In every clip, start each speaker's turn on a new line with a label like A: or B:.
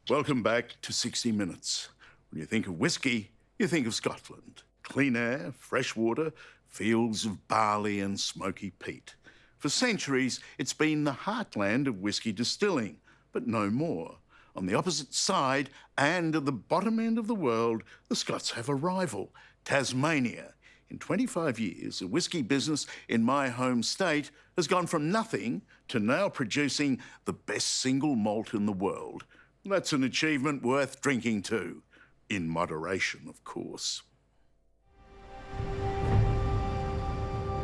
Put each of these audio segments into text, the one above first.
A: Welcome back to 60 Minutes. When you think of whiskey, you think of Scotland. Clean air, fresh water, fields of barley and smoky peat. For centuries, it's been the heartland of whiskey distilling, but no more. On the opposite side and at the bottom end of the world, the Scots have a rival, Tasmania. In 25 years, the whiskey business in my home state has gone from nothing to now producing the best single malt in the world. That's an achievement worth drinking to, in moderation, of course.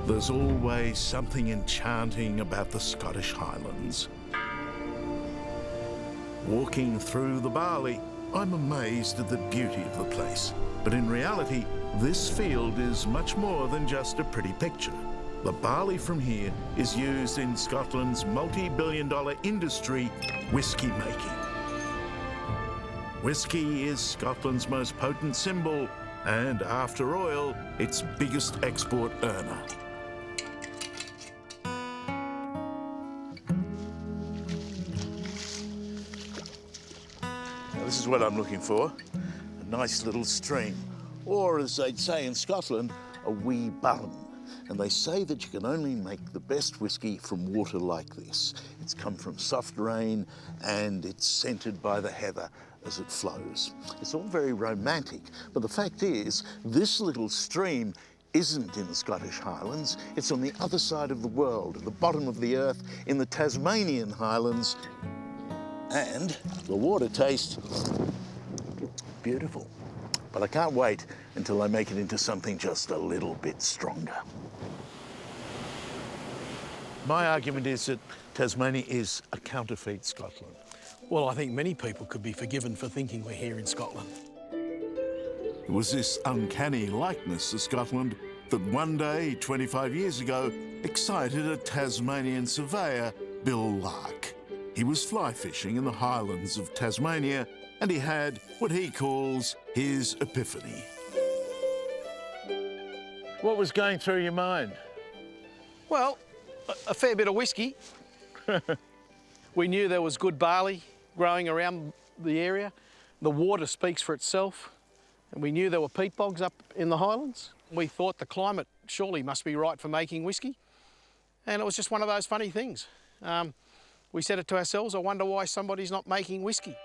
A: There's always something enchanting about the Scottish Highlands. Walking through the barley, I'm amazed at the beauty of the place. But in reality, this field is much more than just a pretty picture. The barley from here is used in Scotland's multi-billion-dollar industry, whiskey making. Whiskey is Scotland's most potent symbol, and after oil, its biggest export earner. Now, this is what I'm looking for, a nice little stream, or as they'd say in Scotland, a wee balm. And they say that you can only make the best whiskey from water like this. It's come from soft rain and it's scented by the heather as it flows. It's all very romantic, but the fact is, this little stream isn't in the Scottish Highlands. It's on the other side of the world, at the bottom of the earth, in the Tasmanian Highlands. And the water tastes beautiful. But I can't wait until I make it into something just a little bit stronger. My argument is that Tasmania is a counterfeit Scotland.
B: Well, I think many people could be forgiven for thinking we're here in Scotland.
A: It was this uncanny likeness to Scotland that one day, 25 years ago, excited a Tasmanian surveyor, Bill Lark. He was fly fishing in the highlands of Tasmania, and he had what he calls his epiphany. What was going through your mind?
B: Well, a fair bit of whiskey. We knew there was good barley growing around the area. The water speaks for itself. And we knew there were peat bogs up in the highlands. We thought the climate surely must be right for making whiskey. And it was just one of those funny things. We said it to ourselves, I wonder why somebody's not making whiskey.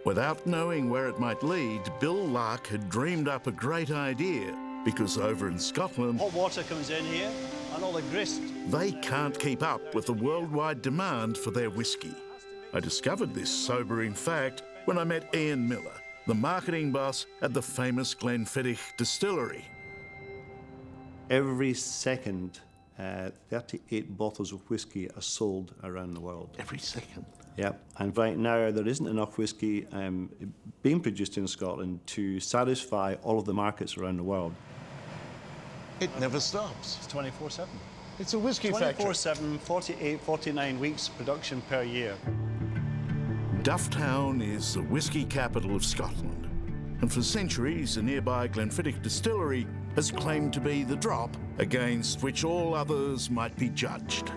A: Without knowing where it might lead, Bill Lark had dreamed up a great idea, because over in Scotland,
C: hot water comes in here and all the grist.
A: They can't keep up with the worldwide demand for their whiskey. I discovered this sobering fact when I met Ian Miller, the marketing boss at the famous Glenfiddich distillery.
D: Every second, 38 bottles of whiskey are sold around the world.
A: Every second?
D: Yep, and right now there isn't enough whiskey being produced in Scotland to satisfy all of the markets around the world.
A: It never stops.
C: It's 24/7.
A: It's a whiskey factory.
C: 24/7, 48, 49 weeks production per year.
A: Dufftown is the whiskey capital of Scotland, and for centuries the nearby Glenfiddich distillery has claimed to be the drop against which all others might be judged.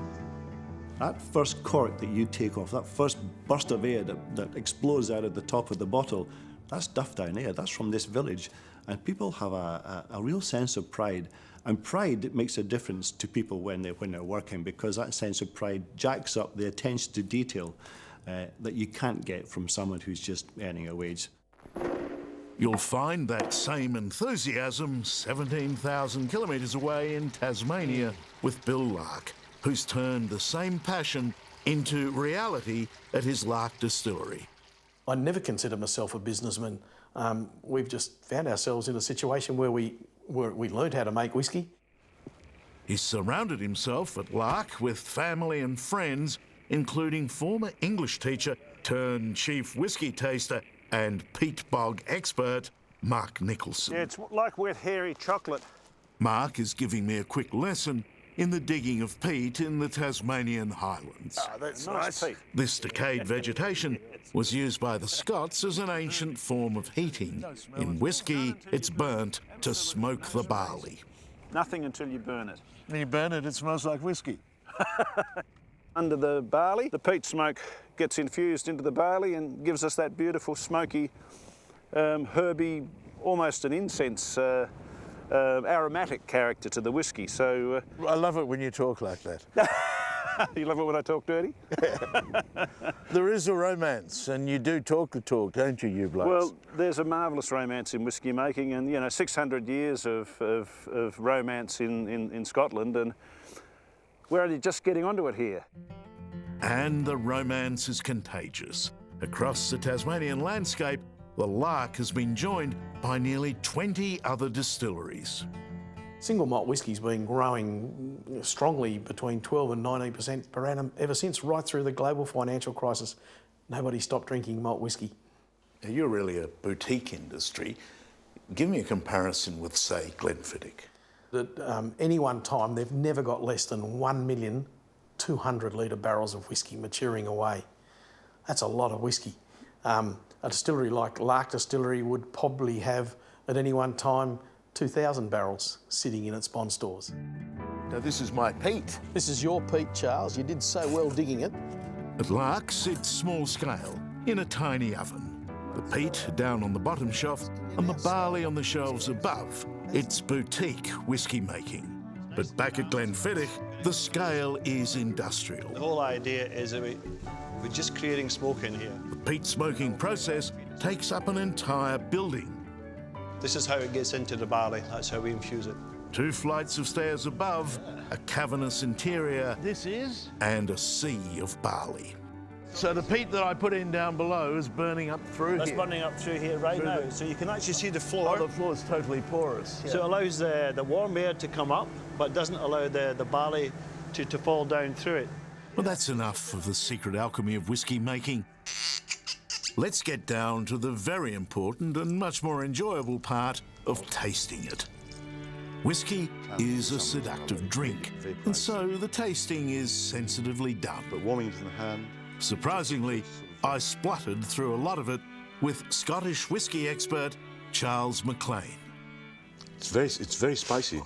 D: That first cork that you take off, that first burst of air that explodes out of the top of the bottle, that's Dufftown air, that's from this village. And people have a real sense of pride. And pride makes a difference to people when they're working, because that sense of pride jacks up the attention to detail that you can't get from someone who's just earning a wage.
A: You'll find that same enthusiasm 17,000 kilometres away in Tasmania with Bill Lark, who's turned the same passion into reality at his Lark distillery.
B: I never considered myself a businessman. We've just found ourselves in a situation where we learned how to make whiskey.
A: He's surrounded himself at Lark with family and friends, including former English teacher turned chief whiskey taster and peat bog expert, Mark Nicholson.
E: Yeah, it's like wet, hairy chocolate.
A: Mark is giving me a quick lesson in the digging of peat in the Tasmanian Highlands.
E: Oh, that's nice. Peat.
A: This decayed vegetation was used by the Scots as an ancient form of heating. In whiskey, it's burnt to smoke the barley.
E: Nothing until you burn it.
A: When you burn it, it smells like whiskey.
E: Under the barley, the peat smoke gets infused into the barley and gives us that beautiful smoky, herby, almost an incense, aromatic character to the whisky. So
F: I love it when you talk like that.
E: you love it when I talk dirty?
F: There is a romance, and you do talk the talk, don't you, you blokes?
E: Well, there's a marvellous romance in whisky making, and you know, 600 years of romance in Scotland, and we're only just getting onto it here.
A: And the romance is contagious. Across the Tasmanian landscape, the lark has been joined by nearly 20 other distilleries.
B: Single malt whisky's been growing strongly between 12 and 19% per annum ever since, right through the global financial crisis. Nobody stopped drinking malt whisky.
A: Now, you're really a boutique industry. Give me a comparison with, say, Glenfiddich.
B: At any one time, they've never got less than 1,200,000 litre barrels of whisky maturing away. That's a lot of whisky. A distillery like Lark Distillery would probably have, at any one time, 2,000 barrels sitting in its bond stores.
F: Now, this is my peat.
B: This is your peat, Charles. You did so well digging it.
A: At Lark's, it's small scale, in a tiny oven. The peat down on the bottom shelf and the barley on the shelves above. It's boutique whisky making. But back at Glenfiddich, the scale is industrial.
D: The whole idea is that we're just creating smoke in here.
A: The peat smoking process takes up an entire building.
D: This is how it gets into the barley. That's how we infuse it.
A: 2 flights of stairs above, a cavernous interior,
F: This is?
A: and a sea of barley.
F: So the peat that I put in down below is burning up through
C: That's
F: here.
C: burning up through here right now, so you can actually see the floor.
F: Oh, the floor is totally porous.
C: So it allows the warm air to come up, but doesn't allow the barley to fall down through it.
A: Well, that's enough of the secret alchemy of whisky making. Let's get down to the very important and much more enjoyable part of tasting it. Whisky is a seductive drink, and so the tasting is sensitively done.
G: But warming to the hand.
A: Surprisingly, I spluttered through a lot of it with Scottish whisky expert Charles McLean.
G: It's very spicy.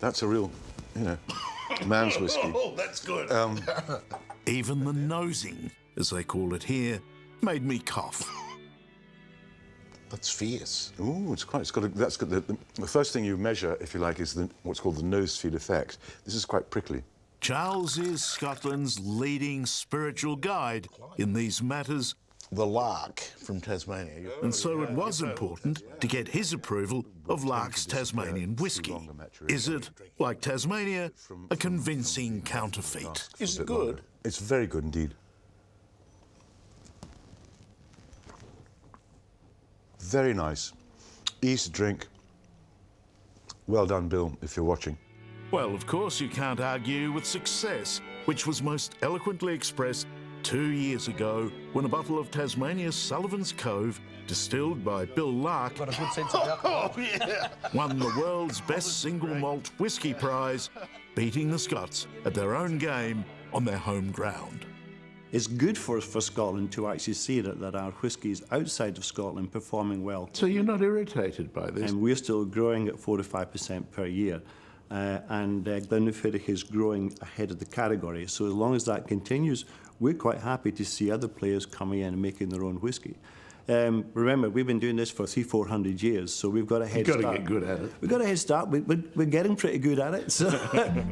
G: That's a real, man's whiskey.
A: Oh, that's good. Even the nosing, as they call it here, made me cough.
G: That's fierce. Ooh, that's got the first thing you measure, if you like, is what's called the nose feed effect. This is quite prickly.
A: Charles is Scotland's leading spiritual guide in these matters. The Lark from Tasmania. And so it was important to get his approval of Lark's Tasmanian whisky. Is it, like Tasmania, a convincing counterfeit?
F: Is it good?
G: It's very good indeed. Very nice. Easy to drink. Well done, Bill, if you're watching.
A: Well, of course you can't argue with success, which was most eloquently expressed 2 years ago when a bottle of Tasmania's Sullivan's Cove, distilled by Bill Lark,
B: Got a good sense of alcohol.
A: won the world's best single malt whisky prize, beating the Scots at their own game on their home ground.
D: It's good for Scotland to actually see that our whiskies outside of Scotland performing well.
F: So you're not irritated by this?
D: And we're still growing at 4 to 5% per year. And Glenfiddich is growing ahead of the category. So as long as that continues, we're quite happy to see other players coming in and making their own whiskey. Remember, we've been doing this for 300-400 years, so we've got a head start.
F: You've got to get good at it.
D: We've got a head start. We're getting pretty good at it. So.
H: It'd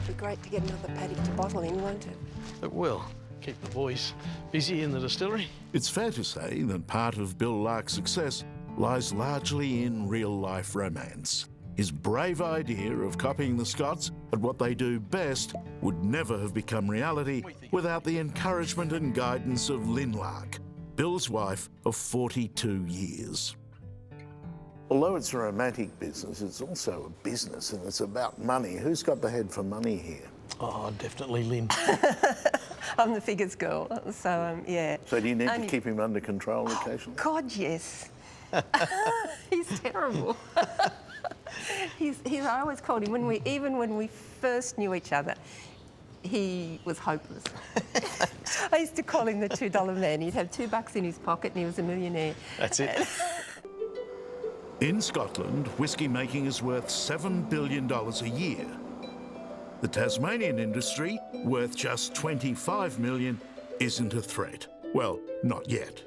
H: be great to get another paddock to bottle in, won't it?
B: It will. Keep the boys busy in the distillery.
A: It's fair to say that part of Bill Lark's success lies largely in real-life romance. His brave idea of copying the Scots at what they do best would never have become reality without the encouragement and guidance of Lynn Lark, Bill's wife of 42 years.
F: Although it's a romantic business, it's also a business and it's about money. Who's got the head for money here?
B: Oh, definitely Lynn.
H: I'm the figures girl, so yeah.
F: So do you need to keep him under control occasionally?
H: God, yes. He's terrible. I always called him, even when we first knew each other, he was hopeless. I used to call him the $2 man. He'd have $2 in his pocket and he was a millionaire.
B: That's it.
A: In Scotland, whisky making is worth $7 billion a year. the Tasmanian industry, worth just $25 million, isn't a threat. Well, not yet.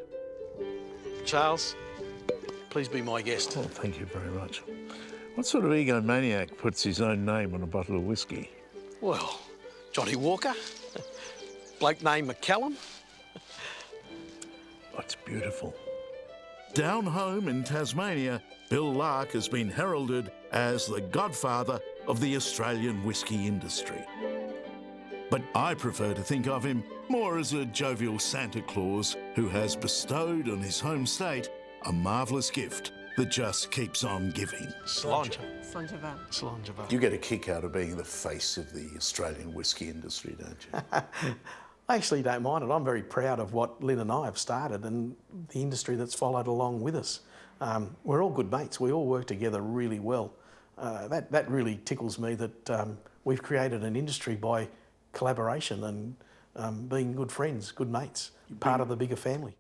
B: Charles, please be my guest.
F: Oh, thank you very much. What sort of egomaniac puts his own name on a bottle of whiskey?
B: Well, Johnny Walker, bloke named McCallum.
F: That's beautiful.
A: Down home in Tasmania, Bill Lark has been heralded as the godfather of the Australian whisky industry. But I prefer to think of him more as a jovial Santa Claus who has bestowed on his home state a marvellous gift that just keeps on giving.
B: Sláinte.
H: Sláinte.
B: Sláinte.
F: You get a kick out of being the face of the Australian whisky industry, don't you?
I: I actually don't mind it. I'm very proud of what Lynn and I have started and the industry that's followed along with us. We're all good mates. We all work together really well. That really tickles me that we've created an industry by collaboration and being good friends, good mates, part of the bigger family.